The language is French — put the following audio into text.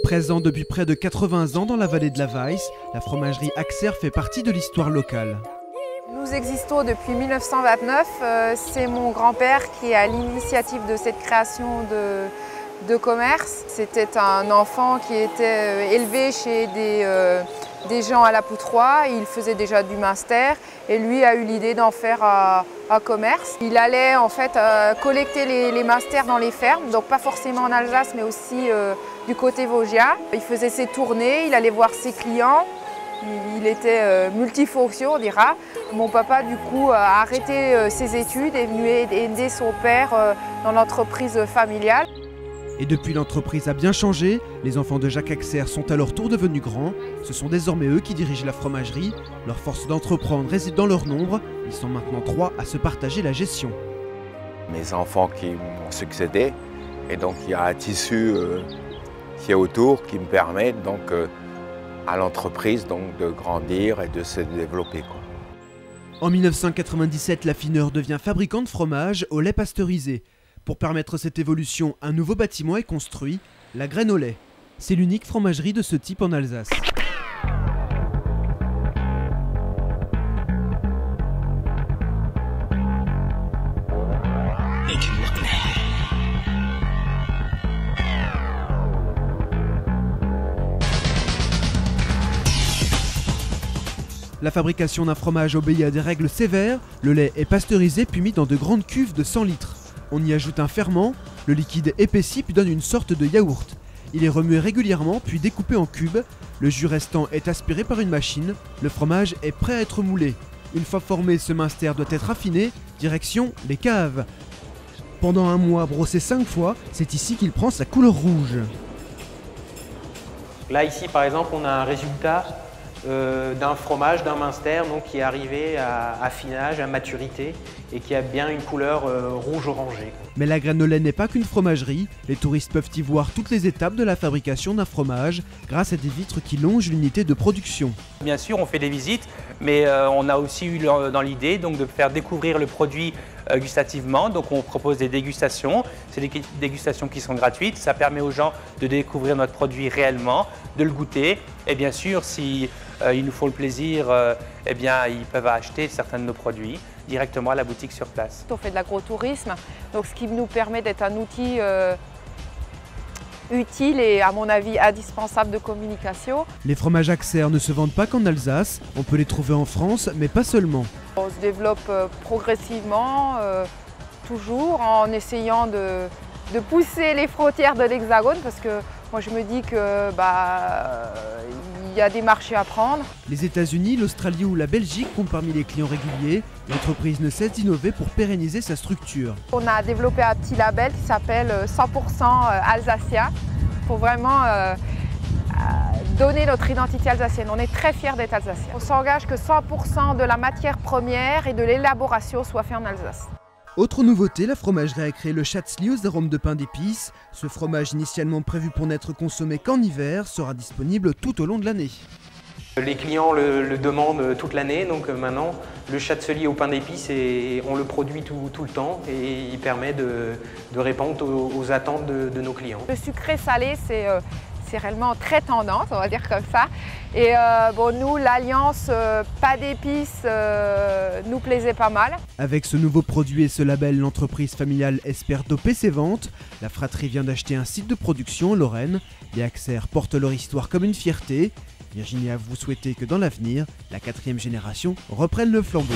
Présent depuis près de 80 ans dans la vallée de la Weiss, la fromagerie Axer fait partie de l'histoire locale. Nous existons depuis 1929. C'est mon grand-père qui est à l'initiative de cette création de commerce. C'était un enfant qui était élevé chez des gens à la Poutroie. Il faisait déjà du master et lui a eu l'idée d'en faire un commerce. Il allait en fait collecter les masters dans les fermes, donc pas forcément en Alsace mais aussi du côté vosgien. Il faisait ses tournées, il allait voir ses clients. Il était multifonction, on dira. Mon papa, du coup, a arrêté ses études et est venu aider son père dans l'entreprise familiale. Et depuis, l'entreprise a bien changé. Les enfants de Jacques Axer sont à leur tour devenus grands. Ce sont désormais eux qui dirigent la fromagerie. Leur force d'entreprendre réside dans leur nombre. Ils sont maintenant 3 à se partager la gestion. Mes enfants qui m'ont succédé, et donc il y a un tissu qui est autour qui me permet donc à l'entreprise de grandir et de se développer, quoi. En 1997, l'affineur devient fabricant de fromage au lait pasteurisé. Pour permettre cette évolution, un nouveau bâtiment est construit, la Graine au lait. C'est l'unique fromagerie de ce type en Alsace. La fabrication d'un fromage obéit à des règles sévères. Le lait est pasteurisé puis mis dans de grandes cuves de 100 litres. On y ajoute un ferment, le liquide épaissit puis donne une sorte de yaourt. Il est remué régulièrement puis découpé en cubes. Le jus restant est aspiré par une machine. Le fromage est prêt à être moulé. Une fois formé, ce minster doit être affiné. Direction les caves. Pendant un mois, brossé 5 fois, c'est ici qu'il prend sa couleur rouge. Là, ici, par exemple, on a un résultat d'un fromage, d'un minster, donc qui est arrivé à affinage, à maturité et qui a bien une couleur rouge-orangée. Mais la Graine au lait n'est pas qu'une fromagerie. Les touristes peuvent y voir toutes les étapes de la fabrication d'un fromage grâce à des vitres qui longent l'unité de production. Bien sûr, on fait des visites, mais on a aussi eu dans l'idée donc, de faire découvrir le produit gustativement. Donc on propose des dégustations. C'est des dégustations qui sont gratuites. Ça permet aux gens de découvrir notre produit réellement, de le goûter. Et bien sûr, si ils nous font le plaisir, eh bien, ils peuvent acheter certains de nos produits directement à la boutique sur place. On fait de l'agrotourisme, donc ce qui nous permet d'être un outil utile et à mon avis indispensable de communication. Les fromages Axer ne se vendent pas qu'en Alsace, on peut les trouver en France, mais pas seulement. On se développe progressivement, toujours en essayant de pousser les frontières de l'Hexagone parce que moi je me dis que il y a des marchés à prendre. Les États-Unis, l'Australie ou la Belgique comptent parmi les clients réguliers. L'entreprise ne cesse d'innover pour pérenniser sa structure. On a développé un petit label qui s'appelle 100% Alsacien pour vraiment donner notre identité alsacienne. On est très fiers d'être alsaciens. On s'engage que 100% de la matière première et de l'élaboration soit fait en Alsace. Autre nouveauté, la fromagerie a créé le Schatzli aux arômes de pain d'épices. Ce fromage initialement prévu pour n'être consommé qu'en hiver sera disponible tout au long de l'année. Les clients le demandent toute l'année, donc maintenant le Schatzli au pain d'épices, on le produit tout le temps et il permet de répondre aux attentes de nos clients. Le sucré salé, c'est réellement très tendance, on va dire comme ça. Et nous, l'alliance pas d'épices nous plaisait pas mal. Avec ce nouveau produit et ce label, l'entreprise familiale espère doper ses ventes. La fratrie vient d'acheter un site de production en Lorraine. Les Axer portent leur histoire comme une fierté. Virginia, vous souhaitez que dans l'avenir, la 4e génération reprenne le flambeau.